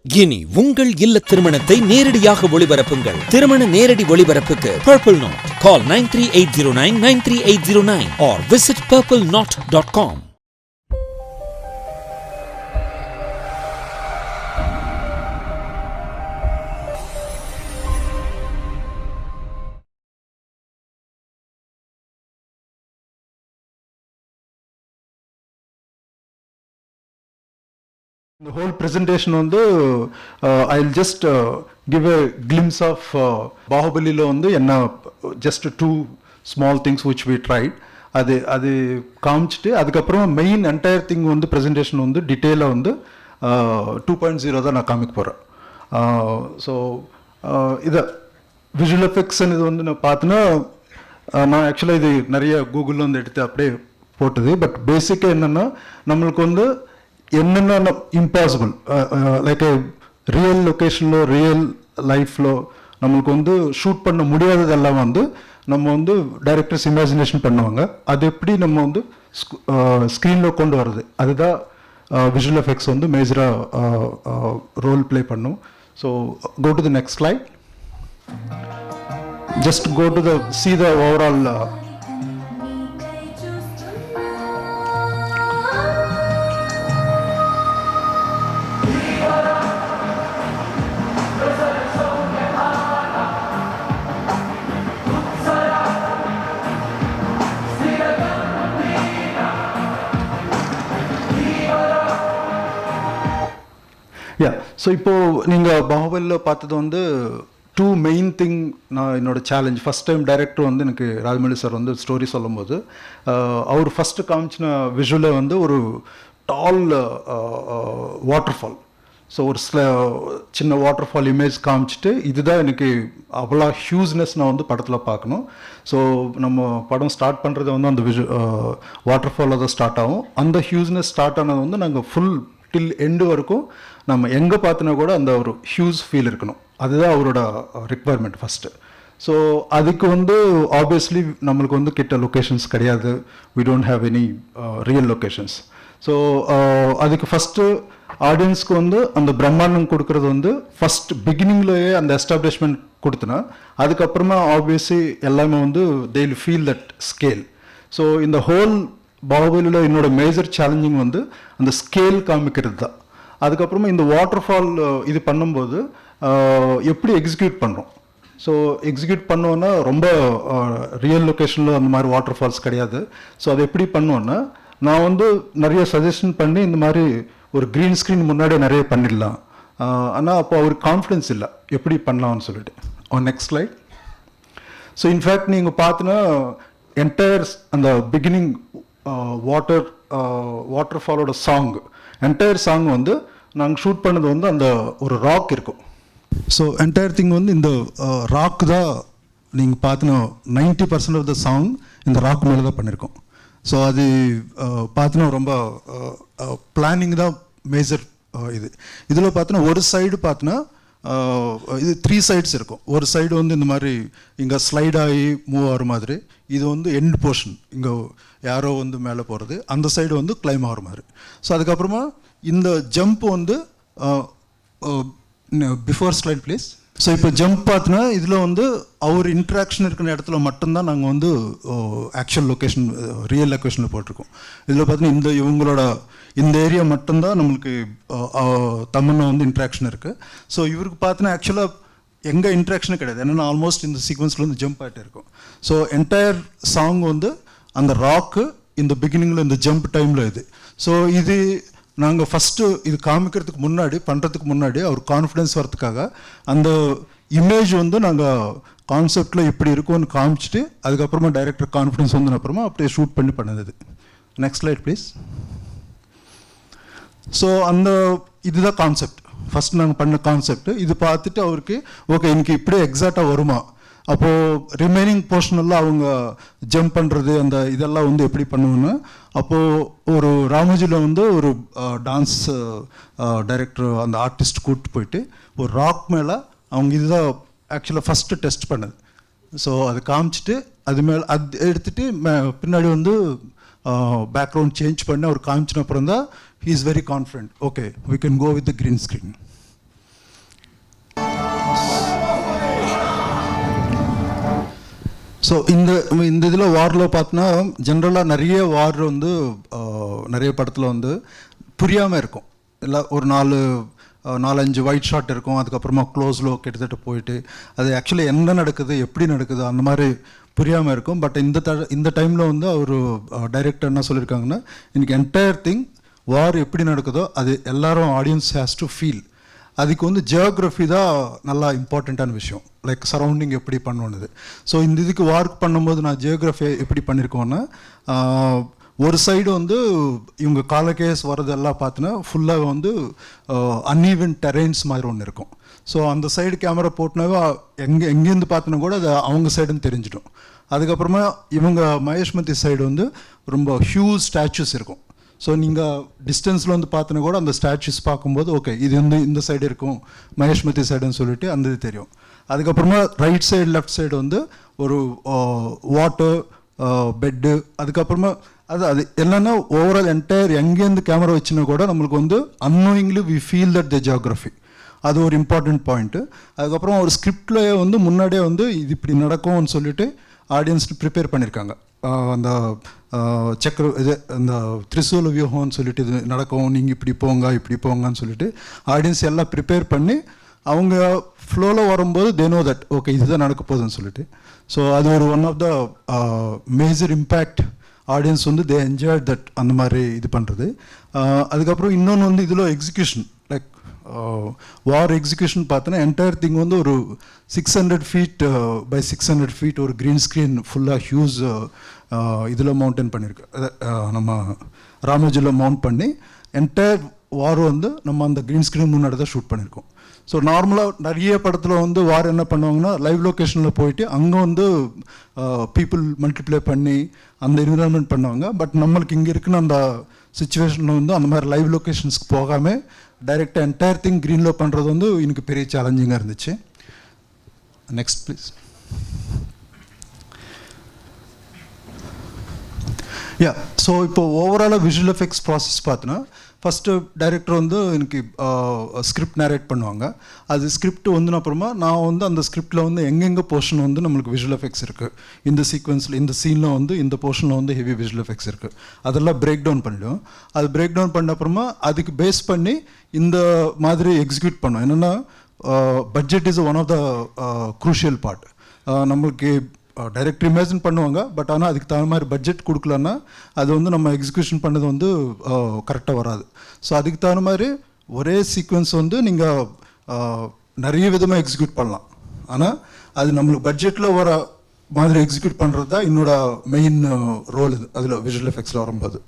இனி உங்கள் இல்ல திருமணத்தை நேரடியாக ஒளிபரப்புங்கள். திருமண நேரடி ஒளிபரப்புக்கு Purple Knot. Call 9380993809 or visit purpleknot.com. The whole presentation on the I'll just give a glimpse of Bahubali lo undu enna just two small things which we tried adu kaamichittu adukapram main entire thing on the presentation on the detail on the 2.0 da na kaamikk poren. So idu visual effects anu vandu na paathna na actually idu nariya Google la undu eduthu appadiye potudhu, but basic enna namalukku vandu என்னென்ன impossible like real லொக்கேஷனில் real லைஃப்பில் நம்மளுக்கு வந்து shoot பண்ண முடியாததெல்லாம் வந்து நம்ம வந்து directors imagination பண்ணுவாங்க. அது எப்படி நம்ம வந்து ஸ்க்ரீனில் கொண்டு வர்றது, அதுதான் விஷுவல் எஃபெக்ட்ஸ் வந்து மேஜராக ரோல் ப்ளே பண்ணும். So go to the next slide. Just go to the see the overall so இப்போது நீங்கள் பாகுபலியில் பார்த்தது வந்து டூ மெயின் திங். நான் என்னோடய சேலஞ்ச் ஃபஸ்ட் டைம் டைரக்டர் வந்து எனக்கு ராஜமௌழி சார் வந்து ஸ்டோரி சொல்லும்போது அவர் ஃபஸ்ட்டு காமிச்சின விஷுவலில் வந்து ஒரு டால் வாட்டர் ஃபால். ஸோ ஒரு சின்ன வாட்டர் ஃபால் இமேஜ் காமிச்சிட்டு இதுதான் எனக்கு அவ்வளோ ஹியூஸ்னஸ் நான் வந்து படத்தில் பார்க்கணும். ஸோ நம்ம படம் ஸ்டார்ட் பண்ணுறது வந்து அந்த வாட்டர் ஃபாலில் தான் ஸ்டார்ட் ஆகும். அந்த ஹியூஸ்னஸ் ஸ்டார்ட் ஆனது வந்து நாங்கள் ஃபுல் டில் எண்டு வரைக்கும் நம்ம எங்கே பார்த்தினா கூட அந்த ஒரு ஹியூஸ் ஃபீல் இருக்கணும். அதுதான் அவரோட ரிக்வயர்மெண்ட் ஃபஸ்ட்டு. ஸோ அதுக்கு வந்து ஆப்வியஸ்லி நம்மளுக்கு வந்து கிட்ட லொக்கேஷன்ஸ் கிடையாது. We don't have any real locations. So அதுக்கு ஃபஸ்ட்டு ஆடியன்ஸ்க்கு வந்து அந்த பிரம்மாண்டம் கொடுக்குறது வந்து ஃபஸ்ட் பிகினிங்லேயே அந்த எஸ்டாப்ளிஷ்மெண்ட் கொடுத்தனா அதுக்கப்புறமா ஆப்வியஸ்லி எல்லாமே வந்து they will feel that scale. So இந்த ஹோல் பாகுபலியில் என்னோட மேஜர் சேலஞ்சிங் வந்து அந்த ஸ்கேல் காமிக்கிறது தான். அதுக்கப்புறமா இந்த வாட்டர் ஃபால் இது பண்ணும்போது எப்படி எக்ஸிக்யூட் பண்ணுறோம். ஸோ எக்ஸிக்யூட் பண்ணோன்னா ரொம்ப ரியல் லொக்கேஷனில் அந்த மாதிரி வாட்டர் ஃபால்ஸ் கிடையாது. ஸோ அதை எப்படி பண்ணுவோன்னா நான் வந்து நிறைய சஜஷன் பண்ணி இந்த மாதிரி ஒரு க்ரீன் ஸ்க்ரீன் முன்னாடியே நிறைய பண்ணிடலாம். ஆனால் அப்போ அவருக்கு கான்ஃபிடென்ஸ் இல்லை எப்படி பண்ணலாம்னு சொல்லிட்டு. Next slide. ஸோ இன்ஃபேக்ட் நீங்கள் பார்த்தினா என்டையர் அந்த பிகினிங் வாட்டர் ஃபாலோட சாங் என்டையர் சாங் வந்து நாங்கள் ஷூட் பண்ணது வந்து அந்த ஒரு ராக் இருக்கும். ஸோ என்டையர் திங் வந்து இந்த ராக் தான் நீங்கள் பார்த்தினா 90% ஆஃப் த சாங் இந்த ராக் மேலே தான் பண்ணியிருக்கோம். ஸோ அது பார்த்தினா ரொம்ப பிளானிங் தான் மேஜர் இது. இதில் பார்த்தினா ஒரு சைடு பார்த்தினா இது 3 சைட்ஸ் இருக்கும். ஒரு சைடு வந்து இந்த மாதிரி இங்கே ஸ்லைட் ஆகி மூவ் ஆகிற மாதிரி, இது வந்து எண்ட் போர்ஷன் இங்கே யாரோ வந்து மேலே போகிறது, அந்த சைடு வந்து கிளைம் ஆகிற மாதிரி. ஸோ அதுக்கப்புறமா இந்த ஜம்ப் வந்து பிஃபோர் ஸ்லைட் ப்ளீஸ். ஸோ இப்போ ஜம்ப் பார்த்தினா இதில் வந்து அவர் இன்ட்ராக்ஷன் இருக்கிற இடத்துல மட்டும்தான் நாங்கள் வந்து ஆக்சுவல் லொக்கேஷன் ரியல் லொக்கேஷனில் போட்டிருக்கோம். இதில் பார்த்தீங்கன்னா இந்த இவங்களோட இந்த ஏரியா மட்டும்தான் நம்மளுக்கு தமன்னா வந்து இன்ட்ராக்ஷன் இருக்குது. ஸோ இவருக்கு பார்த்தீங்கன்னா ஆக்சுவலாக எங்கே இன்ட்ராக்ஷனும் கிடையாது. என்னென்னா ஆல்மோஸ்ட் இந்த சீக்வன்ஸில் வந்து ஜம்ப் ஆகிட்டே இருக்கும். ஸோ என்டையர் சாங் வந்து அந்த ராக்கு இந்த பிகினிங்கில் இந்த ஜம்ப் டைமில் இது. ஸோ இது நாங்கள் ஃபஸ்ட்டு இது காமிக்கிறதுக்கு முன்னாடி பண்ணுறதுக்கு முன்னாடி அவர் கான்ஃபிடென்ஸ் வரதுக்காக அந்த இமேஜ் வந்து நாங்கள் கான்செப்டில் இப்படி இருக்கும்னு காமிச்சிட்டு அதுக்கப்புறமா டைரக்டர் கான்ஃபிடென்ஸ் வந்தன அப்புறமா அப்படியே ஷூட் பண்ணி பண்ணது. Next slide please. ஸோ அந்த இதுதான் கான்செப்ட், ஃபஸ்ட் நாங்கள் பண்ண கான்செப்ட். இது பார்த்துட்டு அவருக்கு ஓகே எனக்கு இப்படியே எக்ஸாக்டாக வருமா, அப்போது ரிமைனிங் போர்ஷனெல்லாம் அவங்க ஜம்ப் பண்ணுறது அந்த இதெல்லாம் வந்து எப்படி பண்ணுவோன்னு அப்போது ஒரு ராமோஜியில் வந்து ஒரு டான்ஸ் டைரக்டர் அந்த ஆர்டிஸ்ட் கூப்பிட்டு போயிட்டு ஒரு ராக் மேலே அவங்க இதுதான் ஆக்சுவலாக ஃபஸ்ட்டு டெஸ்ட் பண்ணது. ஸோ அது காமிச்சிட்டு அது மேலே அது எடுத்துகிட்டு பின்னாடி வந்து பேக்ரவுண்ட் சேஞ்ச் பண்ணி அவர் காமிச்சின அப்புறம் தான் he is very confident. Okay we can go with the green screen. So இந்த இதில் வாரில் பார்த்தோன்னா ஜென்ரலாக நிறைய வார் வந்து நிறைய படத்தில் வந்து புரியாமல் இருக்கும். இல்லை ஒரு 4-5 ஒயிட் ஷாட் இருக்கும், அதுக்கப்புறமா க்ளோஸ்லோ கிட்டத்தட்ட போயிட்டு அது ஆக்சுவலி என்ன நடக்குது எப்படி நடக்குது அந்த மாதிரி புரியாமல் இருக்கும். பட் இந்த டைமில் வந்து அவர் டைரக்டர் என்ன சொல்லியிருக்காங்கன்னா, இன்னைக்கு என்டையர் திங் வார் எப்படி நடக்குதோ அது எல்லாரும் ஆடியன்ஸ் ஹேஸ் டு ஃபீல். அதுக்கு வந்து ஜியோகிராஃபி தான் நல்லா இம்பார்ட்டண்ட்டான விஷயம், லைக் சரௌண்டிங் எப்படி பண்ணணுது. ஸோ இந்த இதுக்கு ஒர்க் பண்ணும்போது நான் ஜியோகிராஃபி எப்படி பண்ணியிருக்கோன்னா, ஒரு சைடு வந்து இவங்க காலகேஸ் வரதெல்லாம் பார்த்தோன்னா ஃபுல்லாக வந்து அன்ஈவன் டெரெயின்ஸ் மாதிரி ஒன்று இருக்கும். ஸோ அந்த சைடு கேமரா போட்டினாவே எங்கேருந்து பார்த்தோன்னா கூட அது அவங்க சைடுன்னு தெரிஞ்சிடும். அதுக்கப்புறமா இவங்க மகேஷ்மதி சைடு வந்து ரொம்ப ஹியூஜ் ஸ்டாச்சுஸ் இருக்கும். ஸோ நீங்கள் டிஸ்டன்ஸில் வந்து பார்த்தோன்னா கூட அந்த ஸ்டாச்சுஸ் பார்க்கும்போது ஓகே இது வந்து இந்த சைடு இருக்கும் மகேஷ்மதி சைடுன்னு சொல்லிட்டு அந்த இது தெரியும். அதுக்கப்புறமா ரைட் சைடு லெஃப்ட் சைடு வந்து ஒரு வாட்டர் பெட்டு, அதுக்கப்புறமா அது என்னென்னா ஓவரால் என்டையர் எங்கேருந்து கேமரா வச்சுன்னா கூட நம்மளுக்கு வந்து annoyingly we feel that the geography. அது ஒரு இம்பார்ட்டண்ட் பாயிண்ட்டு. அதுக்கப்புறம் ஒரு ஸ்கிரிப்டில் வந்து முன்னாடியே வந்து இது இப்படி நடக்கும்னு சொல்லிட்டு ஆடியன்ஸ்க்கு ப்ரிப்பேர் பண்ணியிருக்காங்க. அந்த இது அந்த திரிசூல வியூகம்னு சொல்லிட்டு இது நடக்கும், நீங்கள் இப்படி போங்கன்னு சொல்லிட்டு ஆடியன்ஸ் எல்லாம் ப்ரிப்பேர் பண்ணி அவங்க ஃப்ளோவில் வரும்போது தே நோ தட் ஓகே இதுதான் நடக்க போகுதுன்னு சொல்லிட்டு. ஸோ அது ஒரு one of the major impact. Audience வந்து தே என்ஜாய் தட் அந்த மாதிரி இது பண்ணுறது. அதுக்கப்புறம் இன்னொன்று வந்து இதில் எக்ஸிக்யூஷன், லைக் வார் எக்ஸிக்யூஷன் பார்த்தோன்னா என்டையர் திங் வந்து ஒரு 600 feet by 600 feet ஒரு க்ரீன் ஸ்க்ரீன் ஃபுல்லாக ஹியூஸ் இதில் மவுண்டன் பண்ணியிருக்கு. நம்ம ராமோஜியில் மவுண்ட் பண்ணி என்டையர் வார் வந்து நம்ம அந்த க்ரீன் ஸ்க்ரீன் முன்னாடி தான் ஷூட் பண்ணியிருக்கோம். ஸோ நார்மலாக நிறைய படத்தில் வந்து வார் என்ன பண்ணுவாங்கன்னா லைவ் லொக்கேஷனில் போயிட்டு அங்கே வந்து பீப்புள் மல்டிப்ளை பண்ணி அந்த என்விரான்மெண்ட் பண்ணுவாங்க. பட் நம்மளுக்கு இங்கே இருக்குன்னு அந்த சுச்சுவேஷனில் வந்து அந்த மாதிரி லைவ் லொக்கேஷன்ஸ்க்கு போகாமல் டைரெக்டாக என்டையர் திங் க்ரீனில் பண்ணுறது வந்து எனக்கு பெரிய சேலஞ்சிங்காக இருந்துச்சு. Next please. ஸோ இப்போ ஓவராலாக விஷுவல் எஃபெக்ட்ஸ் ப்ராசஸ் பார்த்தோன்னா ஃபஸ்ட்டு டைரக்டர் வந்து எனக்கு ஸ்கிரிப்ட் நேரேட் பண்ணுவாங்க. அது ஸ்கிரிப்ட் வந்து அப்புறமா நான் வந்து அந்த ஸ்கிரிப்டில் வந்து எங்கெங்கே போர்ஷன் வந்து நம்மளுக்கு விஷுவல் எஃபெக்ட்ஸ் இருக்குது, இந்த சீக்வன்ஸில் இந்த சீனில் வந்து இந்த போர்ஷனில் வந்து ஹெவி விஷுவல் எஃபெக்ட்ஸ் இருக்குது, அதெல்லாம் பிரேக் டவுன் பண்ணிவிடும். அது பிரேக் டவுன் பண்ண அப்புறமா அதுக்கு பேஸ் பண்ணி இந்த மாதிரி எக்ஸிக்யூட் பண்ணோம். என்னென்னா budget is one of the crucial part. நம்மளுக்கு டைரக்டர் இமேஜின் பண்ணுவாங்க, பட் ஆனால் அதுக்கு தகுந்த மாதிரி பட்ஜெட் கொடுக்கலன்னா அது வந்து நம்ம எக்ஸிக்யூஷன் பண்ணது வந்து கரெக்டாக வராது. ஸோ அதுக்கு தகுந்த மாதிரி ஒரே சீக்வன்ஸ் வந்து நீங்கள் நிறைய விதமாக எக்ஸிக்யூட் பண்ணலாம், ஆனால் அது நம்மளுக்கு பட்ஜெட்டில் வர மாதிரி எக்ஸிக்யூட் பண்ணுறது தான் என்னோட மெயின் ரோல். இது அதில் விஷுவல் எஃபெக்ட்ஸில் வரும்போது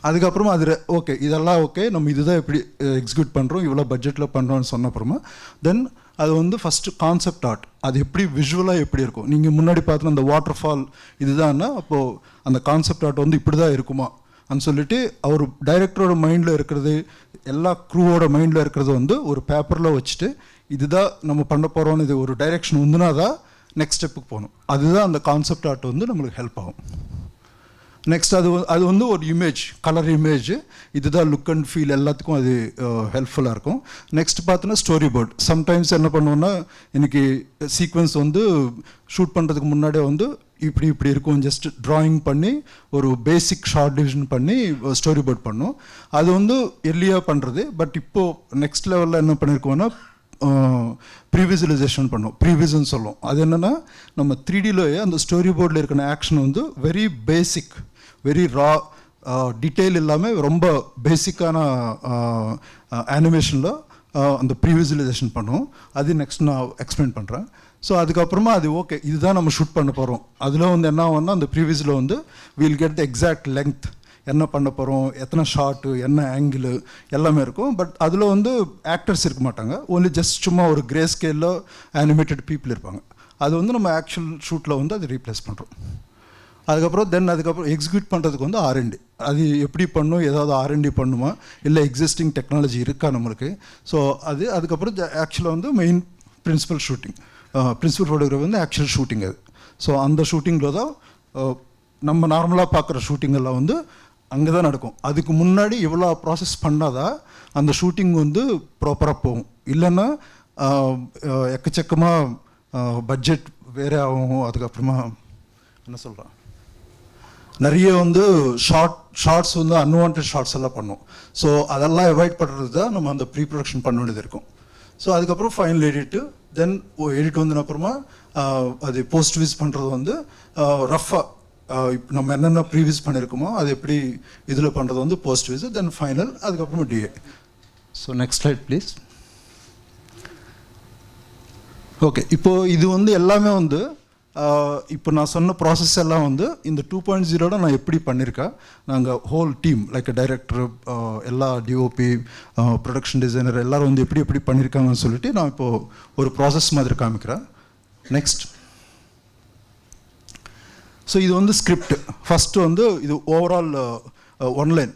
அதுக்கப்புறமா அது ஓகே இதெல்லாம் ஓகே நம்ம இதுதான் எப்படி எக்ஸிக்யூட் பண்ணுறோம் இவ்வளோ பட்ஜெட்டில் பண்ணுறோன்னு சொன்ன அப்புறமா தென் அது வந்து ஃபஸ்ட்டு கான்செப்ட் ஆர்ட், அது எப்படி விஷுவலாக எப்படி இருக்கும். நீங்கள் முன்னாடி பார்த்தோன்னா அந்த வாட்டர் ஃபால் இதுதான்னா அப்போது அந்த கான்செப்ட் ஆர்ட் வந்து இப்படி தான் இருக்குமா அப்படின்னு சொல்லிட்டு அவர் டைரக்டரோட மைண்டில் இருக்கிறது எல்லா க்ரூவோட மைண்டில் இருக்கிறது வந்து ஒரு பேப்பரில் வச்சுட்டு இதுதான் நம்ம பண்ண போகிறோன்னு இது ஒரு டைரெக்ஷன் வந்துனா தான் நெக்ஸ்ட் ஸ்டெப்புக்கு போகணும். அதுதான் அந்த கான்செப்ட் ஆர்ட் வந்து நம்மளுக்கு ஹெல்ப் ஆகும். நெக்ஸ்ட் அது வந்து ஒரு இமேஜ், கலர் இமேஜ், இதுதான் லுக் அண்ட் ஃபீல் எல்லாத்துக்கும் அது ஹெல்ப்ஃபுல்லாக இருக்கும். நெக்ஸ்ட் பார்த்தோன்னா ஸ்டோரி போர்ட். சம்டைம்ஸ் என்ன பண்ணுவோன்னா எனக்கு சீக்வன்ஸ் வந்து ஷூட் பண்ணுறதுக்கு முன்னாடியே வந்து இப்படி இருக்கும் ஜஸ்ட் ட்ராயிங் பண்ணி ஒரு பேசிக் ஷார்ட் டிவிஷன் பண்ணி ஸ்டோரி போர்ட் பண்ணோம். அது வந்து எர்லியாக பண்ணுறது. பட் இப்போது நெக்ஸ்ட் லெவலில் என்ன பண்ணியிருக்கோன்னா ப்ரீவிசுவலைசேஷன் பண்ணோம், ப்ரீவிஷன் சொல்லுவோம். அது என்னென்னா நம்ம 3Dலயே அந்த ஸ்டோரி போர்டில் இருக்கிற ஆக்ஷன் வந்து வெரி பேசிக், வெரி ரா, டீட்டெயில் இல்லாமல் ரொம்ப பேசிக்கான அனிமேஷனில் அந்த ப்ரீவிசுவலைசேஷன் பண்ணுவோம். அது நெக்ஸ்ட் நான் எக்ஸ்பிளைன் பண்ணுறேன். ஸோ அதுக்கப்புறமா அது ஓகே இதுதான் நம்ம ஷூட் பண்ண போகிறோம். அதில் வந்து என்ன ஆகும்னா அந்த ப்ரீவியஸில் வந்து we'll get the exact length, என்ன பண்ண போகிறோம், எத்தனை ஷார்ட்டு, என்ன ஆங்கிள் எல்லாமே இருக்கும். பட் அதில் வந்து ஆக்டர்ஸ் இருக்க மாட்டாங்க, ஓன்லி ஜஸ்ட் சும்மா ஒரு கிரே ஸ்கேலில் அனிமேட்டட் பீப்புள் இருப்பாங்க. அது வந்து நம்ம ஆக்சுவல் ஷூட்டில் வந்து அது ரீப்ளேஸ் பண்ணுறோம். அதுக்கப்புறம் எக்ஸிக்யூட் பண்ணுறதுக்கு வந்து R&D, அது எப்படி பண்ணும், ஏதாவது R&D பண்ணுமா இல்லை எக்ஸிஸ்டிங் டெக்னாலஜி இருக்கா நம்மளுக்கு. ஸோ அதுக்கப்புறம் ஆக்சுவலாக வந்து main principal shooting, principal photography வந்து ஆக்சுவல் ஷூட்டிங் அது. ஸோ அந்த ஷூட்டிங்கில் தான் நம்ம நார்மலாக பார்க்குற ஷூட்டிங்கெல்லாம் வந்து அங்கே தான் நடக்கும். அதுக்கு முன்னாடி இவ்வளோ ப்ராசஸ் பண்ணாதான் அந்த ஷூட்டிங் வந்து ப்ராப்பராக போகும். இல்லைன்னா எக்கச்சக்கமாக பட்ஜெட் வேறு ஆகும். அதுக்கப்புறமா என்ன சொல்கிறேன், நிறைய வந்து ஷார்ட்ஸ் வந்து அன்வான்ட் ஷார்ட்ஸ் எல்லாம் பண்ணோம். ஸோ அதெல்லாம் அவாய்ட் பண்ணுறது தான் நம்ம அந்த ப்ரீ ப்ரொடக்ஷன் பண்ண வேண்டியது இருக்கும். ஸோ அதுக்கப்புறம் ஃபைனல் எடிட்டு, தென் எடிட் வந்தன அப்புறமா அது போஸ்ட் விஸ் பண்ணுறது வந்து ரஃபாக இப்போ நம்ம என்னென்ன ப்ரீவிஸ் பண்ணியிருக்கோமோ அது எப்படி இதில் பண்ணுறது வந்து போஸ்ட் விஸ், தென் ஃபைனல், அதுக்கப்புறமா DA. So next slide please. Okay, இப்போது இது வந்து எல்லாமே வந்து இப்போ நான் சொன்ன ப்ராசஸ் எல்லாம் வந்து இந்த 2.0 நான் எப்படி பண்ணியிருக்கேன். நாங்கள் ஹோல் டீம் லைக் டைரக்டர், எல்லா டிஓபி, ப்ரொடக்ஷன் டிசைனர் எல்லோரும் வந்து எப்படி எப்படி பண்ணியிருக்காங்கன்னு சொல்லிட்டு நான் இப்போது ஒரு ப்ராசஸ் மாதிரி காமிக்கிறேன். நெக்ஸ்ட். ஸோ இது வந்து ஸ்கிரிப்ட். ஃபஸ்ட்டு வந்து இது ஓவரால் ஒன்லைன்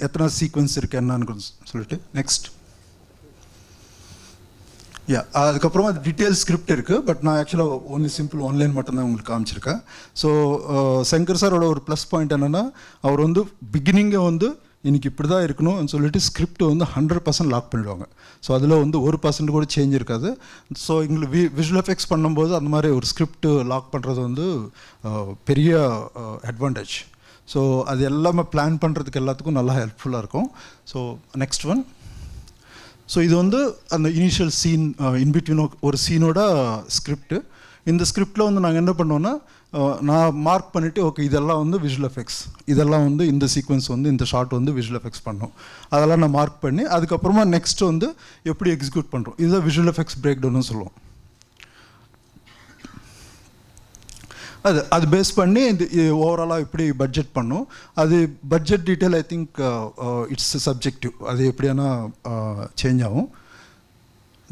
எத்தனை சீக்வன்ஸ் இருக்குது என்னன்னு சொல்லிட்டு. நெக்ஸ்ட். அதுக்கப்புறமா அது டீட்டெயில் ஸ்கிரிப்ட் இருக்குது. பட் நான் ஆக்சுவலாக ஒன்லி சிம்பிள் ஒன்லைன் மட்டும்தான் உங்களுக்கு காமிச்சிருக்கேன். ஸோ சங்கர் சாரோட ஒரு ப்ளஸ் பாயிண்ட் என்னென்னா, அவர் வந்து பிகினிங்கை வந்து இன்றைக்கி இப்படி தான் இருக்கணும்னு சொல்லிட்டு ஸ்கிரிப்ட் வந்து 100% லாக் பண்ணிவிடுவாங்க. ஸோ அதில் வந்து 1% கூட சேஞ்ச் இருக்காது. ஸோ எங்களுக்கு விஷுவல் எஃபெக்ட்ஸ் பண்ணும்போது அந்த மாதிரி ஒரு ஸ்கிரிப்ட் லாக் பண்ணுறது வந்து பெரிய அட்வான்டேஜ். ஸோ அது எல்லாமே பிளான் பண்ணுறதுக்கு எல்லாத்துக்கும் நல்லா ஹெல்ப்ஃபுல்லாக இருக்கும். So next one. ஸோ இது வந்து அந்த இனிஷியல் சீன், இன்பிட்வீன் ஒரு சீனோட ஸ்கிரிப்ட். இந்த ஸ்கிரிப்டில் வந்து நாங்கள் என்ன பண்ணோன்னா, நான் மார்க் பண்ணிவிட்டு ஓகே இதெல்லாம் வந்து விஷுவல் எஃபெக்ட்ஸ், இதெல்லாம் வந்து இந்த சீக்வன்ஸ் வந்து இந்த ஷார்ட் வந்து விஷுவல் எஃபெக்ட்ஸ் பண்ணோம், அதெல்லாம் நான் மார்க் பண்ணி அதுக்கப்புறமா நெக்ஸ்ட் வந்து எப்படி எக்ஸிக்யூட் பண்ணுறோம், இதுதான் விஷுவல் எஃபெக்ட்ஸ் பிரேக் டவுன்னு சொல்லுவோம். அது பேஸ் பண்ணி இது ஓவராலாக எப்படி பட்ஜெட் பண்ணும். அது budget detail I think it's subjective, அது எப்படியானா சேஞ்ச் ஆகும்.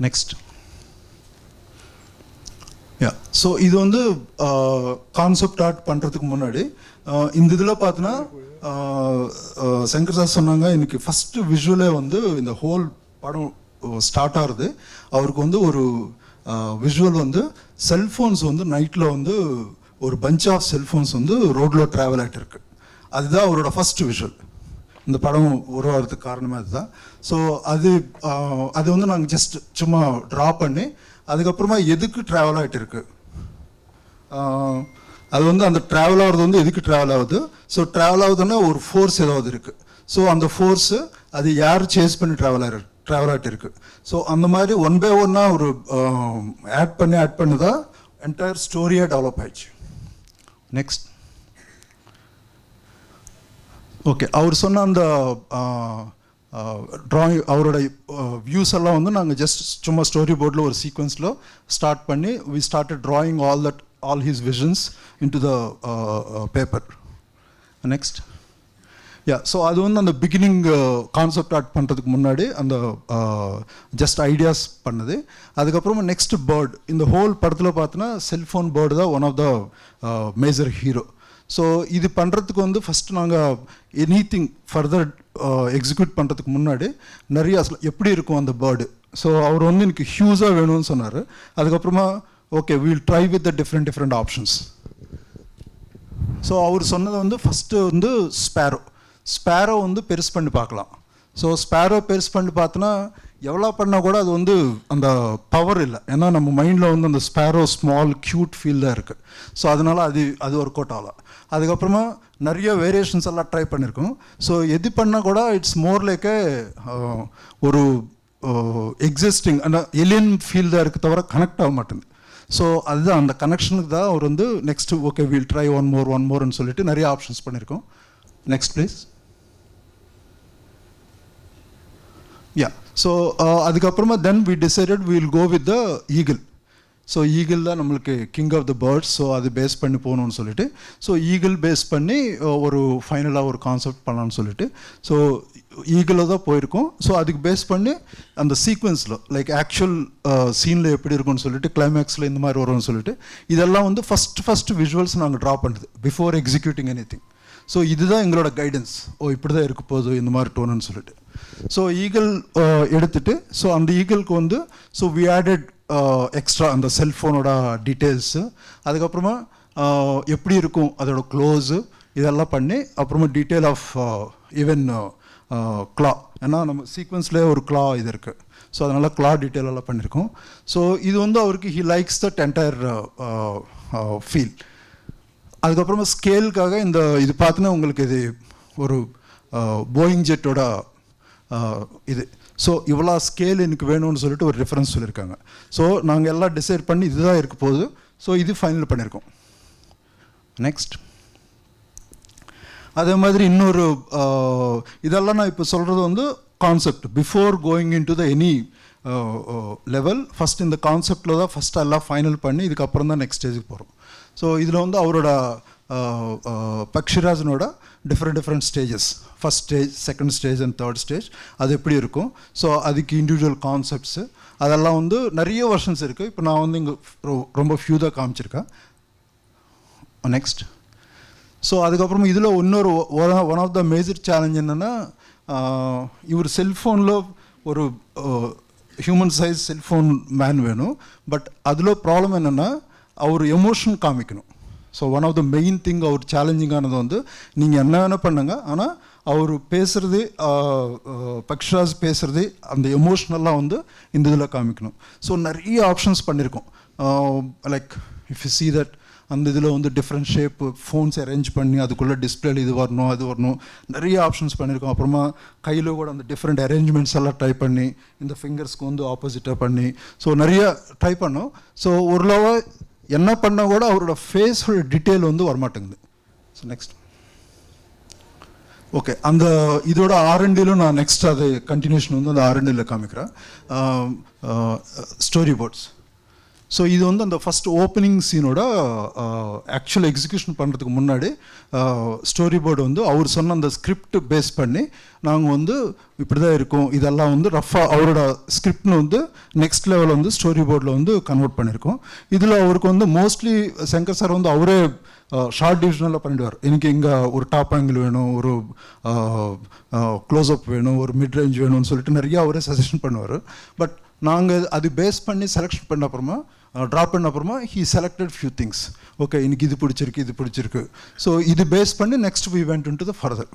நெக்ஸ்ட். ஸோ இது வந்து கான்செப்ட் ஆர்ட் பண்ணுறதுக்கு முன்னாடி இந்த இதில் பார்த்தோன்னா சங்கர் சார் சொன்னாங்க, இன்னைக்கு ஃபஸ்ட்டு விஷுவலே வந்து இந்த ஹோல் படம் ஸ்டார்ட் ஆகுது. அவருக்கு வந்து ஒரு விஷுவல் வந்து செல்ஃபோன்ஸ் வந்து நைட்டில் வந்து ஒரு பஞ்ச் ஆஃப் செல்ஃபோன்ஸ் வந்து ரோட்டில் ட்ராவல் ஆகிட்டு இருக்கு. அதுதான் அவரோட ஃபஸ்ட்டு விஷுவல். இந்த படம் உருவாகிறதுக்கு காரணமே அதுதான். ஸோ அது வந்து நாங்கள் ஜஸ்ட் சும்மா ட்ரா பண்ணி அதுக்கப்புறமா எதுக்கு ட்ராவல் ஆகிட்டு இருக்கு, அது வந்து அந்த ட்ராவல் ஆகிறது வந்து எதுக்கு ட்ராவல் ஆகுது, ஸோ ட்ராவல் ஆகுதுன்னா ஒரு ஃபோர்ஸ் ஏதாவது இருக்குது. ஸோ அந்த ஃபோர்ஸு அது யார் சேஸ் பண்ணி ட்ராவல் ஆகிட்டு இருக்கு. ஸோ அந்த மாதிரி ஒன் பை ஒன்னாக ஒரு ஆட் பண்ணி தான் என்டையர் ஸ்டோரியாக டெவலப் ஆயிடுச்சு. நெக்ஸ்ட். ஓகே, அவர் சொன்ன அந்த ட்ராயிங், அவரோட வியூஸ் எல்லாம் வந்து நாங்கள் ஜஸ்ட் சும்மா ஸ்டோரி போர்டில் ஒரு சீக்வன்ஸில் ஸ்டார்ட் பண்ணி we started drawing all his visions into the paper. Next. So அது வந்து அந்த பிகினிங் கான்செப்ட் ஆர்ட் பண்ணுறதுக்கு முன்னாடி அந்த ஜஸ்ட் ஐடியாஸ் பண்ணது. அதுக்கப்புறமா நெக்ஸ்ட் பேர்ட். இந்த ஹோல் படத்தில் பார்த்தோன்னா செல்ஃபோன் பேர்டு தான் one of the major hero. So இது பண்ணுறதுக்கு வந்து ஃபஸ்ட்டு நாங்கள் எனிதிங் ஃபர்தர் எக்ஸிக்யூட் பண்ணுறதுக்கு முன்னாடி நிறையா எப்படி இருக்கும் அந்த பேர்டு. ஸோ அவர் வந்து எனக்கு ஹியூஸாக வேணும்னு சொன்னார். அதுக்கப்புறமா okay we'll try with the different options. So அவர் சொன்னது வந்து ஃபஸ்ட்டு வந்து ஸ்பேரோ வந்து பெருசு பண்ணி பார்க்கலாம். ஸோ ஸ்பேரோ பெருசு பண்ணி பார்த்தோன்னா எவ்வளோ பண்ணால் கூட அது வந்து அந்த பவர் இல்லை. ஏன்னா நம்ம மைண்டில் வந்து அந்த ஸ்பேரோ ஸ்மால் க்யூட் ஃபீல் தான் இருக்குது. ஸோ அதனால் அது ஒர்க் அவுட் ஆகலாம். அதுக்கப்புறமா நிறைய வேரியேஷன்ஸ் எல்லாம் ட்ரை பண்ணியிருக்கோம். ஸோ எது பண்ணால் கூட இட்ஸ் மோர் லைக் ஒரு எக்ஸிஸ்டிங் அந்த எலியன் ஃபீல் தான் இருக்குது, தவிர கனெக்ட் ஆக மாட்டேங்குது. ஸோ அதுதான் அந்த கனெக்ஷனுக்கு தான் அவர் வந்து next okay we'll try one மோர்னு சொல்லிட்டு நிறைய ஆப்ஷன்ஸ் பண்ணியிருக்கோம். Next please. ஸோ அதுக்கப்புறமா then we decided will go with the eagle. So eagle தான் நம்மளுக்கு king of the birds. So அது பேஸ் பண்ணி போகணுன்னு சொல்லிட்டு ஸோ ஈகிள் பேஸ் பண்ணி ஒரு ஃபைனலாக ஒரு கான்செப்ட் பண்ணலான்னு சொல்லிட்டு ஸோ ஈகிளில் தான் போயிருக்கோம். ஸோ அதுக்கு பேஸ் பண்ணி அந்த சீக்வன்ஸில் லைக் ஆக்சுவல் சீனில் எப்படி இருக்கும்னு சொல்லிட்டு கிளைமேக்ஸில் இந்த மாதிரி வரும்னு சொல்லிட்டு இதெல்லாம் வந்து ஃபஸ்ட்டு விஷுவல்ஸ் நாங்கள் ட்ரா பண்ணுறது பிஃபோர் எக்ஸிக்யூட்டிங் எனிதிங். ஸோ இதுதான் எங்களோட கைடன்ஸ். இப்படி தான் இருக்க போகுது இந்த மாதிரி டோனுன்னு சொல்லிட்டு. ஸோ ஈகிள் எடுத்துட்டு ஸோ அந்த ஈகிளுக்கு வந்து ஸோ வி ஆடட் எக்ஸ்ட்ரா அந்த செல்ஃபோனோட டீட்டெயில்ஸு, அதுக்கப்புறமா எப்படி இருக்கும் அதோட க்ளோஸு, இதெல்லாம் பண்ணி அப்புறமா டீட்டெயில் ஆஃப் ஈவன் கிளா, ஏன்னா நம்ம சீக்வன்ஸ்லேயே ஒரு கிளா இது இருக்குது. ஸோ அதனால் கிளா டீட்டெயில் எல்லாம் பண்ணியிருக்கோம். ஸோ இது வந்து அவருக்கு he likes that entire feel. அதுக்கப்புறமா ஸ்கேலுக்காக இது பார்த்தினா உங்களுக்கு இது ஒரு போயிங் ஜெட்டோட இது. ஸோ இவ்வளோ ஸ்கேல் எனக்கு வேணும்னு சொல்லிட்டு ஒரு ரெஃபரன்ஸ் சொல்லியிருக்காங்க. ஸோ நாங்கள் எல்லாம் டிசைட் பண்ணி இதுதான் இருக்க போகுது. ஸோ இது ஃபைனல் பண்ணியிருக்கோம். நெக்ஸ்ட் அதே மாதிரி இன்னொரு இதெல்லாம் நான் இப்போ சொல்கிறது வந்து concept. Before going in to the any level first இந்த கான்செப்டில் தான் ஃபஸ்ட்டு எல்லாம் ஃபைனல் பண்ணி இதுக்கப்புறம் தான் நெக்ஸ்ட் ஸ்டேஜுக்கு போகிறோம். ஸோ இதில் வந்து அவரோட பக்ஷிராஜனோட different stages, first stage, second stage and third stage அது எப்படி இருக்கும். ஸோ அதுக்கு இண்டிவிஜுவல் கான்செப்ட்ஸு அதெல்லாம் வந்து நிறைய வெர்ஷன்ஸ் இருக்குது. இப்போ நான் வந்து இங்கே ரொம்ப ஃபியூ தான் காமிச்சிருக்கேன். நெக்ஸ்ட் ஸோ அதுக்கப்புறமா இதில் இன்னொரு one of the major challenge என்னென்னா, இவர் செல்ஃபோனில் ஒரு ஹியூமன் சைஸ் செல்ஃபோன் மேன் வேணும். பட் அதில் ப்ராப்ளம் என்னென்னா அவர் எமோஷன் காமிக்கணும். So one of the main thing அவர் சேலஞ்சிங்கானது வந்து நீங்கள் என்ன வேணால் பண்ணுங்க, ஆனால் அவர் பேசுகிறது, பக்ஷராஜ் பேசுகிறது, அந்த எமோஷ்னலாக வந்து இந்த இதில் காமிக்கணும். ஸோ நிறைய ஆப்ஷன்ஸ் பண்ணியிருக்கோம். Like if you see that அந்த இதில் வந்து டிஃப்ரெண்ட் ஷேப்பு ஃபோன்ஸ் அரேஞ்ச் பண்ணி அதுக்குள்ளே டிஸ்பிளேல இது வரணும் அது வரணும், நிறைய ஆப்ஷன்ஸ் பண்ணியிருக்கோம். அப்புறமா கையில் கூட அந்த டிஃப்ரெண்ட் அரேஞ்ச்மெண்ட்ஸ் எல்லாம் ட்ரை பண்ணி இந்த ஃபிங்கர்ஸ்க்கு வந்து ஆப்போசிட்டாக பண்ணி ஸோ நிறைய ட்ரை பண்ணோம். ஸோ ஓரளவு என்ன பண்ணால் கூட அவரோட ஃபேஸோட டீட்டெயில் வந்து வரமாட்டேங்குது. ஸோ நெக்ஸ்ட் ஓகே, அந்த இதோட R&Dலும் நான் நெக்ஸ்ட் அது கண்டினியூஷன் வந்து அந்த R&Dல காமிக்கிறேன். Story ports. ஸோ இது வந்து அந்த ஃபஸ்ட் ஓப்பனிங் சீனோட ஆக்சுவல் எக்ஸிக்யூஷன் பண்ணுறதுக்கு முன்னாடி ஸ்டோரி போர்டு வந்து அவர் சொன்ன அந்த ஸ்கிரிப்ட் பேஸ் பண்ணி நாங்கள் வந்து இப்படி தான் இருக்கும், இதெல்லாம் வந்து ரஃபாக அவரோட ஸ்கிரிப்ட்னு வந்து நெக்ஸ்ட் லெவலில் வந்து ஸ்டோரி போர்டில் வந்து கன்வெர்ட் பண்ணியிருக்கோம். இதில் அவருக்கு வந்து மோஸ்ட்லி சங்கர் சார் வந்து அவரே ஷார்ட் டிவிஷனெல்லாம் பண்ணிடுவார். எனக்கு இங்கே ஒரு டாப் ஆங்கிள் வேணும், ஒரு க்ளோஸ்அப் வேணும், ஒரு மிட் ரேஞ்ச் வேணும்னு சொல்லிட்டு நிறைய அவரே சஜஷன் பண்ணுவார். பட் நாங்கள் அது பேஸ் பண்ணி செலெக்ஷன் பண்ண அப்புறமா ட்ராப் பண்ண அப்புறமா he selected few things. Okay, எனக்கு இது பிடிச்சிருக்கு. ஸோ இது பேஸ் பண்ணி next we went into the further.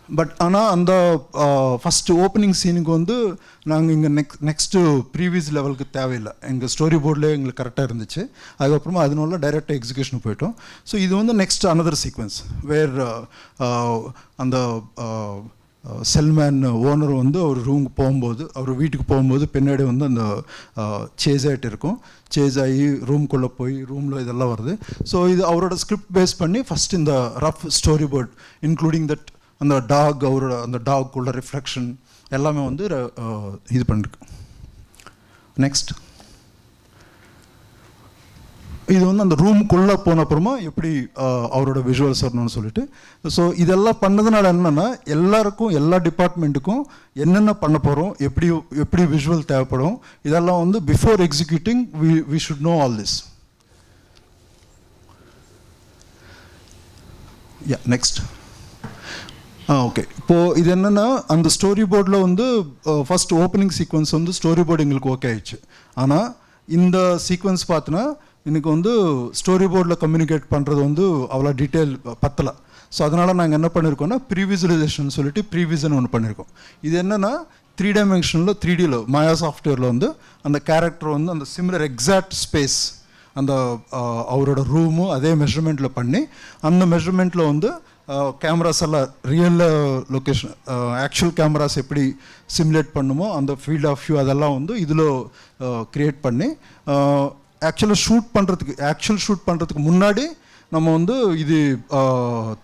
But ஆனால் அந்த ஃபஸ்ட்டு ஓப்பனிங் சீனுக்கு வந்து நாங்கள் இங்கே நெக்ஸ்ட்டு ப்ரீவியஸ் லெவலுக்கு தேவையில்லை. எங்கள் ஸ்டோரி போர்ட்லேயே எங்களுக்கு கரெக்டாக இருந்துச்சு. அதுக்கப்புறமா அதனால டைரெக்டாக எக்ஸிக்யூஷன் போயிட்டோம். ஸோ இது வந்து நெக்ஸ்ட் அனதர் சீக்வன்ஸ் வேர் அந்த செல்மேன் ஓனர் வந்து அவர் ரூமுக்கு போகும்போது, அவர் வீட்டுக்கு போகும்போது பின்னாடி வந்து அந்த சேஸ் ஆகிட்டு இருக்கும். சேஸ் ஆகி ரூம்குள்ளே போய் ரூமில் இதெல்லாம் வருது. ஸோ இது அவரோட ஸ்கிரிப்ட் பேஸ் பண்ணி ஃபஸ்ட் இந்த rough story board including that அந்த டாக், அவரோட அந்த டாக்குள்ள ரிஃப்ளெக்ஷன் எல்லாமே வந்து இது பண்ணிருக்கு. நெக்ஸ்ட் இது வந்து அந்த ரூமுக்குள்ளே போன அப்புறமா எப்படி அவரோட விஷுவல்ஸ் வரணும்னு சொல்லிட்டு. ஸோ இதெல்லாம் பண்ணதுனால என்னென்னா எல்லாருக்கும் எல்லா டிபார்ட்மெண்ட்டுக்கும் என்னென்ன பண்ண போகிறோம், எப்படி விஷுவல் தேவைப்படும், இதெல்லாம் வந்து before executing we should know all this. Next okay, இப்போது இது என்னென்னா அந்த ஸ்டோரி போர்டில் வந்து ஃபஸ்ட் ஓப்பனிங் சீக்வன்ஸ் வந்து ஸ்டோரி போர்டு எங்களுக்கு ஓகே ஆயிடுச்சு. ஆனால் இந்த சீக்வன்ஸ் பார்த்தோன்னா எனக்கு வந்து ஸ்டோரி போர்டில் கம்யூனிகேட் பண்ணுறது வந்து அவ்வளோ டீட்டெயில் பத்தலை. ஸோ அதனால் நாங்கள் என்ன பண்ணியிருக்கோம்னா ப்ரீவிசுவலைசேஷன் சொல்லிட்டு ப்ரீவிஷன் ஒன்று பண்ணியிருக்கோம். இது என்னென்னா 3 டைமென்ஷனில் 3Dயில் மாயா சாஃப்ட்வேரில் வந்து அந்த கேரக்டர் வந்து அந்த சிமிலர் எக்ஸாக்ட் ஸ்பேஸ் அந்த அவரோட ரூமு அதே மெஷர்மெண்ட்டில் பண்ணி அந்த மெஷர்மெண்ட்டில் வந்து கேமராஸ் எல்லாம் ரியல் லொக்கேஷன் ஆக்சுவல் கேமராஸ் எப்படி சிமுலேட் பண்ணுமோ அந்த ஃபீல்ட் ஆஃப் வியூ அதெல்லாம் வந்து இதில் க்ரியேட் பண்ணி ஆக்சுவல் ஷூட் பண்ணுறதுக்கு முன்னாடி நம்ம வந்து இது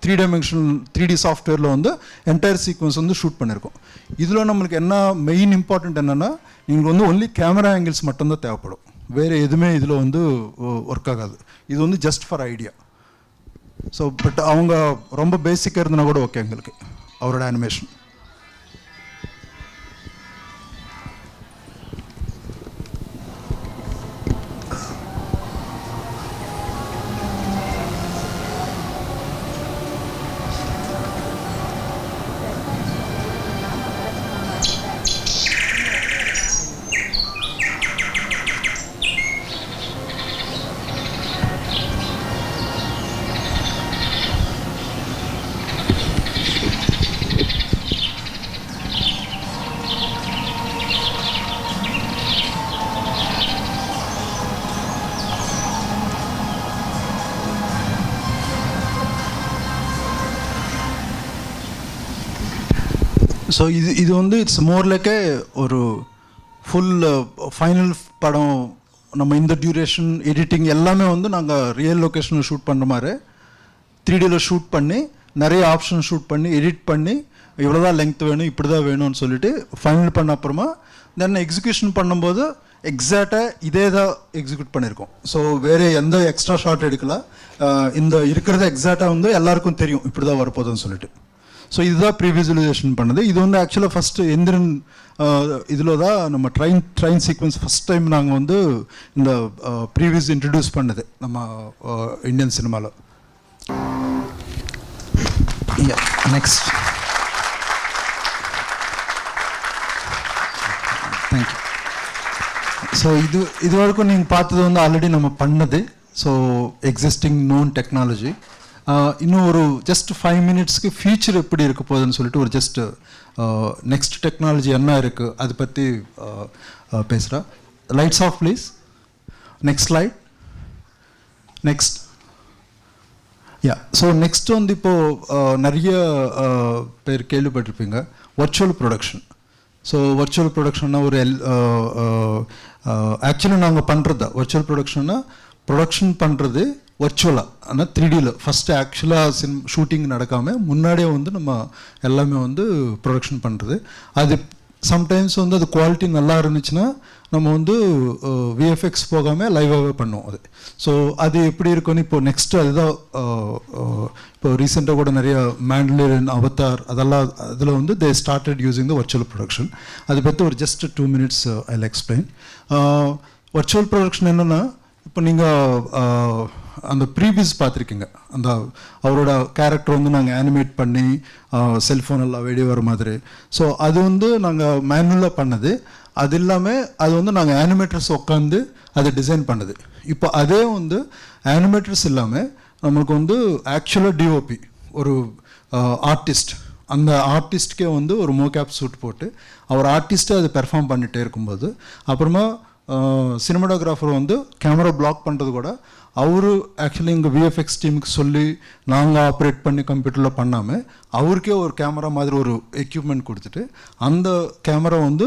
3 டைமென்ஷனல் 3D சாஃப்ட்வேரில் வந்து என்டையர் சீக்வன்ஸ் வந்து ஷூட் பண்ணியிருக்கோம். இதில் நம்மளுக்கு என்ன மெயின் இம்பார்ட்டண்ட் என்னென்னா எங்களுக்கு வந்து ஒன்லி கேமரா ஆங்கிள்ஸ் மட்டும்தான் தேவைப்படும், வேறு எதுவுமே இதில் வந்து ஒர்க் ஆகாது. இது வந்து just for idea. So but அவங்க ரொம்ப பேசிக்காக இருந்தனா கூட ஓகே எங்களுக்கு அவரோட அனிமேஷன். ஸோ இது வந்து இட்ஸ் மோர் லைக் ஒரு ஃபுல் ஃபைனல் படம். நம்ம இந்த டியூரேஷன் எடிட்டிங் எல்லாமே வந்து நாங்கள் ரியல் லொக்கேஷனில் ஷூட் பண்ணுற மாதிரி 3Dயில் ஷூட் பண்ணி நிறைய ஆப்ஷன் ஷூட் பண்ணி எடிட் பண்ணி இவ்வளோதான் லெங்த் வேணும், இப்படி தான் வேணும்னு சொல்லிட்டு ஃபைனல் பண்ண அப்புறமா தென் எக்ஸிக்யூஷன் பண்ணும்போது எக்ஸாக்டாக இதே தான் எக்ஸிக்யூட் பண்ணியிருக்கோம். ஸோ வேறு எந்த எக்ஸ்ட்ரா ஷாட் எடுக்கல. இந்த இருக்கிறத எக்ஸாக்டாக வந்து எல்லாருக்கும் தெரியும் இப்படி தான் வரப்போகுதுன்னு சொல்லிட்டு. ஸோ இதுதான் ப்ரீவிசுவலைசேஷன் பண்ணது. இது வந்து ஆக்சுவலாக ஃபஸ்ட்டு எந்திரன் இதில் தான் நம்ம ட்ரெயின் சீக்வன்ஸ் ஃபஸ்ட் டைம் நாங்கள் வந்து இந்த ப்ரீவியஸ் இன்ட்ரடியூஸ் பண்ணது நம்ம இந்தியன் சினிமாவில். Next thank you. ஸோ இது வரைக்கும் நீங்கள் பார்த்தது வந்து ஆல்ரெடி நம்ம பண்ணது. So existing known technology. இன்னும் ஒரு ஜஸ்ட் 5 மினிட்ஸ்க்கு ஃபியூச்சர் எப்படி இருக்க போகுதுன்னு சொல்லிட்டு ஒரு ஜஸ்ட் நெக்ஸ்ட் டெக்னாலஜி என்ன இருக்குது அதை பற்றி பேசுகிறேன். Lights off please. Next slide. Next. So next வந்து இப்போது நிறைய பேர் கேள்விப்பட்டிருப்பீங்க வர்ச்சுவல் ப்ரொடக்ஷன். ஸோ வர்ச்சுவல் ப்ரொடக்ஷன்னா ஒரு ஆக்சுவலாக நாங்கள் பண்ணுறது தான் வர்ச்சுவல் ப்ரொடக்ஷன்னா ப்ரொடக்ஷன் பண்ணுறது வர்ச்சுவலாக. ஆனால் 3Dயில் ஃபஸ்ட்டு ஆக்சுவலாக ஷூட்டிங் நடக்காமல் முன்னாடியே வந்து நம்ம எல்லாமே வந்து ப்ரொடக்ஷன் பண்ணுறது. அது சம்டைம்ஸ் வந்து அது குவாலிட்டி நல்லா இருந்துச்சுன்னா நம்ம வந்து விஎஃப்எக்ஸ் போகாமல் லைவாகவே பண்ணுவோம் அது. ஸோ அது எப்படி இருக்குன்னு இப்போது நெக்ஸ்ட்டு அதுதான் இப்போ ரீசெண்டாக கூட நிறைய மேண்டலின் அவதார் அதெல்லாம் அதில் வந்து they started using the virtual production. அதை பற்றி ஒரு just 2 minutes I will explain. Virtual production என்னென்னா இப்போ நீங்கள் அந்த ப்ரீவியஸ் பார்த்துருக்கீங்க. அந்த அவரோட கேரக்டர் வந்து நாங்கள் ஆனிமேட் பண்ணி செல்ஃபோன் எல்லாம் வெளியே வர மாதிரி. ஸோ அது வந்து நாங்கள் மேனுவலாக பண்ணது. அது இல்லாமல் அது வந்து நாங்கள் ஆனிமேட்டர்ஸ் உட்காந்து அதை டிசைன் பண்ணது. இப்போ அதே வந்து ஆனிமேட்டர்ஸ் இல்லாமல் நம்மளுக்கு வந்து ஆக்சுவலாக டிஓபி ஒரு ஆர்டிஸ்ட், அந்த ஆர்டிஸ்ட்கே வந்து ஒரு மோகேப் சூட் போட்டு அவர் ஆர்டிஸ்ட்டை அதை பெர்ஃபார்ம் பண்ணிகிட்டே இருக்கும்போது அப்புறமா சினிமாட்டோகிராஃபர் வந்து கேமரா பிளாக் பண்ணுறது கூட அவர் ஆக்சுவலி எங்கள் விஎஃப்எக்ஸ் டீமுக்கு சொல்லி நாங்கள் ஆப்ரேட் பண்ணி கம்ப்யூட்டரில் பண்ணாமல் அவருக்கே ஒரு கேமரா மாதிரி ஒரு எக்யூப்மெண்ட் கொடுத்துட்டு அந்த கேமரா வந்து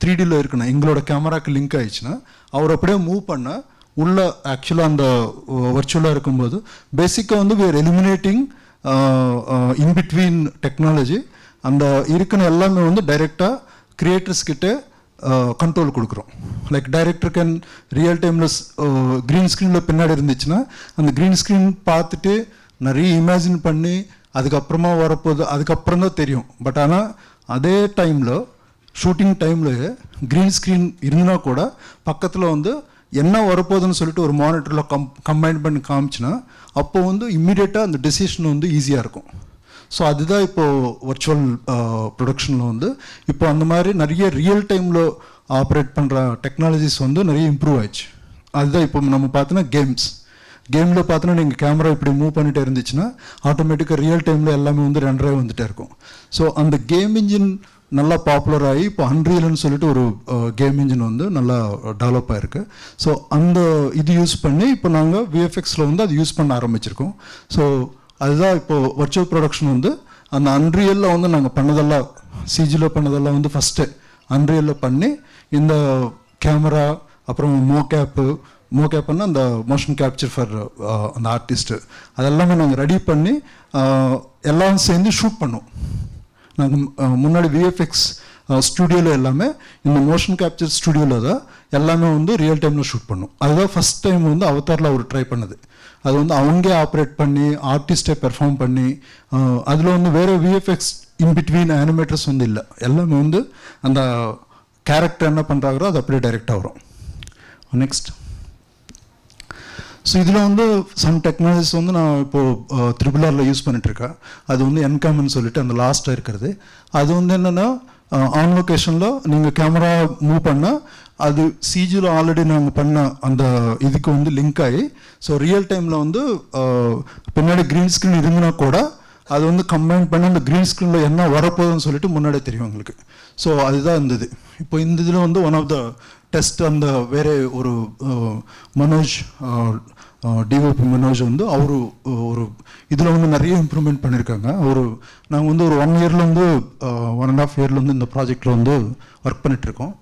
3Dயில் இருக்கணும் எங்களோட கேமராவுக்கு லிங்க் ஆயிடுச்சுன்னா அவர் அப்படியே மூவ் பண்ண உள்ள ஆக்சுவலாக அந்த வர்ச்சுவலாக இருக்கும்போது பேசிக்காக வந்து we are eliminating in between technology. அந்த இருக்கிற எல்லாமே வந்து டைரெக்டாக கிரியேட்டர்ஸ் கிட்ட கண்ட்ரோல் கொடுக்குறோம். லைக் டைரக்டர் கேன் ரியல் டைமில் க்ரீன் ஸ்க்ரீனில் பின்னாடி இருந்துச்சுன்னா அந்த க்ரீன் ஸ்க்ரீன் பார்த்துட்டு நிறைய இமேஜின் பண்ணி அதுக்கப்புறமா வரப்போகுது அதுக்கப்புறம் தான் தெரியும். பட் ஆனால் அதே டைமில் ஷூட்டிங் டைமில் க்ரீன் ஸ்க்ரீன் இருந்தால் கூட பக்கத்தில் வந்து என்ன வரப்போகுதுன்னு சொல்லிட்டு ஒரு மானிட்டரில் கம்பைன் பண்ணி காமிச்சுன்னா அப்போ வந்து இம்மிடியேட்டாக அந்த டெசிஷன் வந்து ஈஸியாக இருக்கும். ஸோ அதுதான் இப்போது வர்ச்சுவல் ப்ரொடக்ஷனில் வந்து இப்போ அந்த மாதிரி நிறைய ரியல் டைமில் ஆப்ரேட் பண்ணுற டெக்னாலஜிஸ் வந்து நிறைய இம்ப்ரூவ் ஆயிடுச்சு. அதுதான் இப்போ நம்ம பார்த்தோன்னா கேமில் பார்த்தோன்னா நீங்கள் கேமரா இப்படி மூவ் பண்ணிகிட்டே இருந்துச்சுன்னா ஆட்டோமேட்டிக்காக ரியல் டைமில் எல்லாமே வந்து ரெண்டரே வந்துகிட்டே இருக்கும். ஸோ அந்த கேம் இன்ஜின் நல்லா பாப்புலர் ஆகி இப்போ அன்ரியல்னு சொல்லிட்டு ஒரு கேம் இன்ஜின் வந்து நல்லா டெவலப் ஆகிருக்கு. ஸோ அந்த இது யூஸ் பண்ணி இப்போ நாங்கள் விஎஃப்எக்ஸில் வந்து அது யூஸ் பண்ண ஆரம்பிச்சிருக்கோம். ஸோ அதுதான் இப்போது வர்ச்சுவல் ப்ரொடக்ஷன் வந்து அந்த அன்ரியலில் வந்து நாங்கள் பண்ணதெல்லாம் சிஜியில் பண்ணதெல்லாம் வந்து ஃபஸ்ட்டு அன்ரியலில் பண்ணி இந்த கேமரா அப்புறம் மோகேப்னா அந்த மோஷன் கேப்சர் ஃபார் அந்த ஆர்டிஸ்ட்டு அதெல்லாமே நாங்கள் ரெடி பண்ணி எல்லாம் சேர்ந்து ஷூட் பண்ணோம். நாங்கள் முன்னாடி விஎஃப்எக்ஸ் ஸ்டுடியோவில் எல்லாமே இந்த மோஷன் கேப்சர் ஸ்டுடியோவில் தான் எல்லாமே வந்து ரியல் டைமில் ஷூட் பண்ணோம். அதுதான் ஃபஸ்ட் டைம் வந்து அவதாரில் அவர் ட்ரை பண்ணது. அது வந்து அவங்களே ஆப்ரேட் பண்ணி ஆர்டிஸ்டை பெர்ஃபார்ம் பண்ணி அதில் வந்து வேறு விஎஃப்எக்ஸ் இன்பிட்வீன் அனிமேட்டர்ஸ் வந்து இல்லை. எல்லாமே வந்து அந்த கேரக்டர் என்ன பண்ணுறாங்களோ அது அப்படியே டைரெக்டாக வரும். நெக்ஸ்ட். ஸோ இதில் வந்து சம் டெக்னாலஜிஸ் வந்து நான் இப்போது த்ரிபுலாரில் யூஸ் பண்ணிட்டுருக்கேன். அது வந்து என்கேம்னு சொல்லிட்டு அந்த லாஸ்ட்டாக இருக்கிறது. அது வந்து என்னென்னா ஆன் லொக்கேஷனில் நீங்கள் கேமரா மூவ் பண்ணால் அது சிஜியில் ஆல்ரெடி நாங்கள் பண்ண அந்த இதுக்கு வந்து லிங்க் ஆகி ஸோ ரியல் டைமில் வந்து பின்னாடி க்ரீன் ஸ்க்ரீன் இருந்துன்னா கூட அது வந்து கம்பைன் பண்ணி அந்த க்ரீன் ஸ்க்ரீனில் என்ன வரப்போகுதுன்னு சொல்லிட்டு முன்னாடியே தெரியும் உங்களுக்கு. ஸோ அதுதான் இருந்தது. இப்போ இந்த இதில் வந்து ஒன் ஆஃப் த டெஸ்ட் அந்த வேறு ஒரு மனோஜ் டிஓபி மனோஜ் வந்து அவர் ஒரு இதில் வந்து நிறைய இம்ப்ரூவ்மெண்ட் பண்ணியிருக்காங்க. நாங்கள் வந்து ஒரு 1 இயர்லேருந்து 1.5 இயர்லேருந்து இந்த ப்ராஜெக்டில் வந்து ஒர்க் பண்ணிகிட்ருக்கோம்.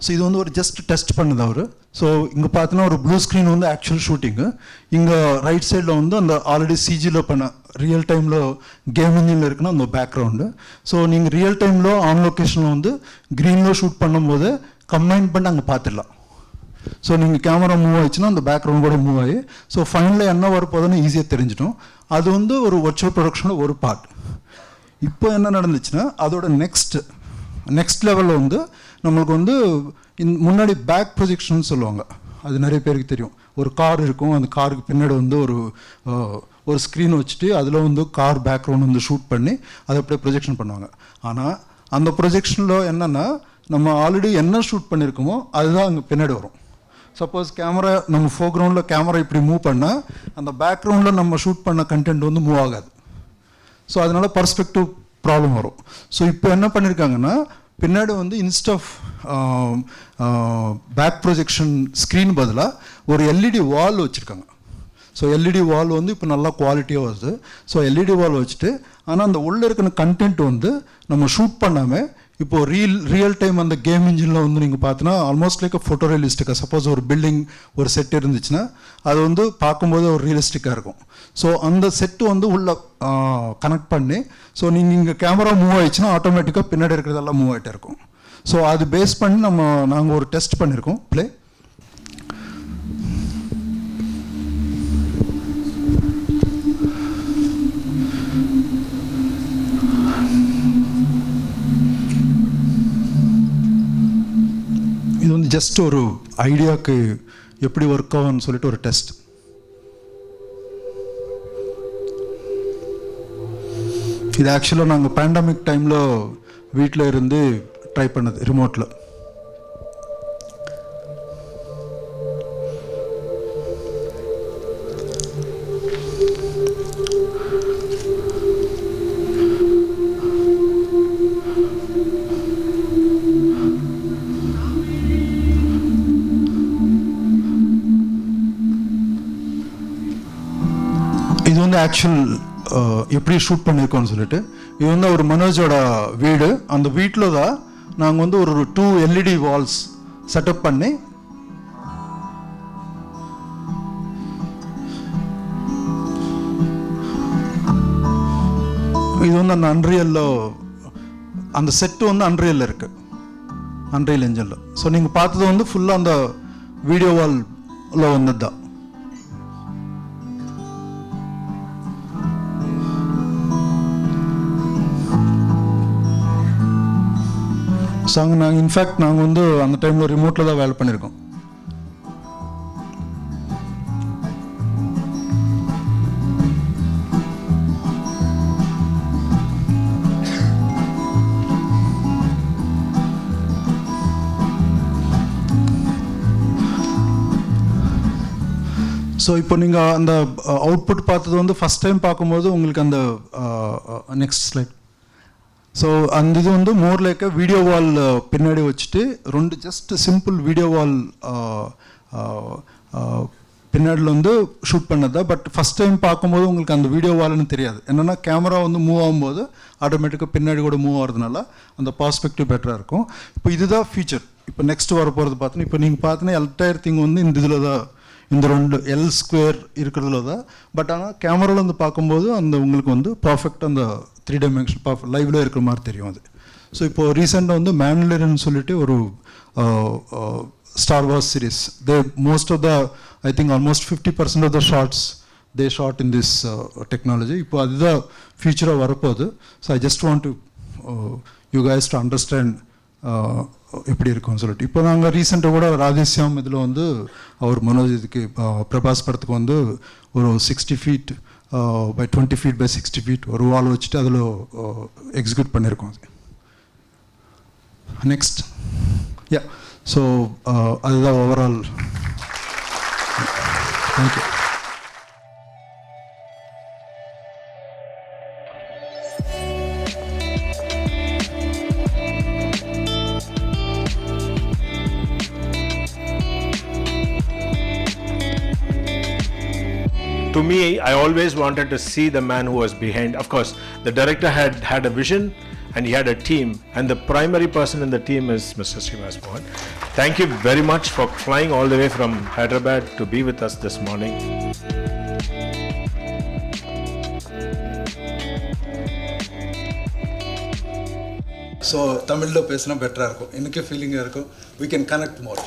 ஸோ இது வந்து ஒரு ஜஸ்ட் டெஸ்ட் பண்ணுது அவர். ஸோ இங்கே பார்த்தீங்கன்னா ஒரு ப்ளூ ஸ்க்ரீன் வந்து ஆக்சுவல் ஷூட்டிங்கு, இங்கே ரைட் சைடில் வந்து அந்த ஆல்ரெடி சிஜியில் பண்ண ரியல் டைமில் கேம் இன்ஜினில் இருக்குன்னா அந்த பேக்ரவுண்டு. ஸோ நீங்கள் ரியல் டைமில் ஆன் லொக்கேஷனில் வந்து க்ரீனில் ஷூட் பண்ணும்போது கம்பைன் பண்ணி அங்கே பார்த்துடலாம். ஸோ நீங்கள் கேமரா மூவ் ஆயிடுச்சுன்னா அந்த பேக்ரவுண்ட் கூட மூவ் ஆகி ஸோ ஃபைனலாக என்ன வரப்போதுன்னு ஈஸியாக தெரிஞ்சிட்டோம். அது வந்து ஒரு வர்ச்சுவல் ப்ரொடக்ஷனோட ஒரு பார்ட். இப்போ என்ன நடந்துச்சுன்னா அதோட நெக்ஸ்ட் லெவலில் வந்து நம்மளுக்கு வந்து முன்னாடி பேக் ப்ரொஜெக்ஷன் சொல்லுவாங்க, அது நிறைய பேருக்கு தெரியும். ஒரு கார் இருக்கும், அந்த காருக்கு பின்னாடி வந்து ஒரு ஸ்க்ரீன் வச்சுட்டு அதில் வந்து கார் பேக்ரவுண்ட் வந்து ஷூட் பண்ணி அதை அப்படியே ப்ரொஜெக்ஷன் பண்ணுவாங்க. ஆனால் அந்த ப்ரொஜெக்ஷனில் என்னென்னா நம்ம ஆல்ரெடி என்ன ஷூட் பண்ணியிருக்கோமோ அதுதான் அங்கே பின்னாடி வரும். சப்போஸ் கேமரா நம்ம ஃபோர்க்ரவுண்டில் கேமரா இப்படி மூவ் பண்ணால் அந்த பேக்ரவுண்டில் நம்ம ஷூட் பண்ண கண்டென்ட் வந்து மூவ் ஆகாது. ஸோ அதனால் பர்ஸ்பெக்டிவ் ப்ராப்ளம் வரும். ஸோ இப்போ என்ன பண்ணியிருக்காங்கன்னா பின்னாடி வந்து instead of back projection screen பதிலாக ஒரு எல்இடி வால் வச்சுருக்காங்க. ஸோ எல்இடி வால் வந்து இப்போ நல்லா குவாலிட்டியாக வருது. ஸோ எல்இடி வால் வச்சுட்டு ஆனால் அந்த உள்ளே இருக்கிற கண்டென்ட் வந்து நம்ம ஷூட் பண்ணாமல் இப்போது ரியல் டைம் அந்த கேம் இன்ஜினில் வந்து நீங்கள் பார்த்தீங்கன்னா ஆல்மோஸ்ட் லைக் ஃபோட்டோ ரியலிஸ்டிக்காக, சப்போஸ் ஒரு பில்டிங் ஒரு செட் இருந்துச்சுன்னா அது வந்து பார்க்கும்போது ஒரு ரியலிஸ்டிக்காக இருக்கும். ஸோ அந்த செட்டு வந்து உள்ள கனெக்ட் பண்ணி ஸோ நீங்கள் இங்கே கேமரா மூவ் ஆயிடுச்சுன்னா ஆட்டோமேட்டிக்காக பின்னாடி இருக்கிறதெல்லாம் மூவ் ஆகிட்டே இருக்கும். ஸோ அது பேஸ் பண்ணி நாங்கள் ஒரு டெஸ்ட் பண்ணியிருக்கோம். ப்ளே இது வந்து ஜஸ்ட் ஒரு ஐடியாவுக்கு எப்படி ஒர்க் ஆகும்னு சொல்லிட்டு ஒரு டெஸ்ட். இது ஆக்சுவலாக நாங்கள் பேண்டமிக் டைமில் வீட்டில் இருந்து ட்ரை பண்ணது ரிமோட்டில். இது வந்து ஆக்சுவல் எப்படி ஷூட் பண்ணியிருக்கோம்னு சொல்லிட்டு, இது வந்து ஒரு மனோஜோட வீடு. அந்த வீட்டில் தான் நாங்கள் வந்து ஒரு 2 எல்இடி வால்ஸ் செட்டப் பண்ணி இது வந்து அந்த அன்ரியலில் அந்த செட்டு வந்து அன்ரியலில் இருக்குது, அன்ரியல் என்ஜினில். ஸோ நீங்கள் பார்த்தது வந்து ஃபுல்லாக அந்த வீடியோ வாலில் வந்தது தான். ஸோ அங்கே நாங்கள் வந்து அந்த டைமில் ரிமோட்டில் தான் வேலை பண்ணியிருக்கோம். ஸோ இப்போ நீங்கள் அந்த அவுட்புட் பார்த்தது வந்து ஃபஸ்ட் டைம் பார்க்கும்போது உங்களுக்கு அந்த நெக்ஸ்ட் ஸ்லைட். ஸோ அந்த இது வந்து மோர் லைக் வீடியோ வால் பின்னாடி வச்சுட்டு 2 ஜஸ்ட் சிம்பிள் வீடியோ வால் பின்னாடியில் வந்து ஷூட் பண்ணது தான். பட் ஃபஸ்ட் டைம் பார்க்கும்போது உங்களுக்கு அந்த வீடியோ வால்னு தெரியாது. என்னென்னா கேமரா வந்து மூவ் ஆகும்போது ஆட்டோமேட்டிக்காக பின்னாடி கூட மூவ் ஆகிறதுனால அந்த பர்ஸ்பெக்டிவ் பெட்டராக இருக்கும். இப்போ இதுதான் ஃபீச்சர். இப்போ நெக்ஸ்ட் வர போகிறது பார்த்தீங்கன்னா இப்போ நீங்கள் பார்த்தீங்கன்னா என்டையர் திங் வந்து இந்த இதில் தான், இந்த 2 எல் ஸ்கொயர் இருக்கிறதுல தான். பட் ஆனால் கேமராவில் வந்து பார்க்கும்போது அந்த உங்களுக்கு வந்து பர்ஃபெக்ட் அந்த 3 டைமென்ஷன் லைவ்ல இருக்கிற மாதிரி தெரியும் அது. ஸோ இப்போது ரீசெண்டாக வந்து மேண்டலரின்னு சொல்லிட்டு ஒரு star wars series, they most of the I think almost 50% of the shots they shot in this technology. இப்போ அதுதான் ஃபியூச்சராக வரப்போகுது. So I just want to you guys to understand எப்படி இருக்கும்னு சொல்லிட்டு. இப்போ நாங்கள் ரீசெண்டாக கூட ராதேசியாம் இதில் வந்து அவர் மனோஜ் இதுக்கு பிரபாஸ் படத்துக்கு வந்து ஒரு 60 feet by 20 feet by 60 feet ஒரு வால் வச்சுட்டு அதில் எக்ஸிக்யூட் பண்ணியிருக்கோம். நெக்ஸ்ட் யா. ஸோ அதுதான் overall. Thank you. to me, I always wanted to see the man who was behind. Of course, the director had a vision and he had a team, and the primary person in the team is Mr. Srinivas Mohan. Thank you very much for flying all the way from Hyderabad to be with us this morning. So தமிழில் பேசினா பெட்டராக இருக்கும், எனக்கே ஃபீலிங்காக இருக்கும். we can connect more.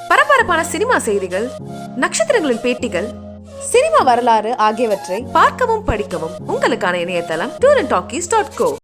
பரபரப்பான cinema செய்திகள், நட்சத்திரங்களின் பேட்டிகள், cinema வரலாறு ஆகியவற்றை பார்க்கவும் படிக்கவும் உங்களுக்கான இணையதளம் tourantalkies.co.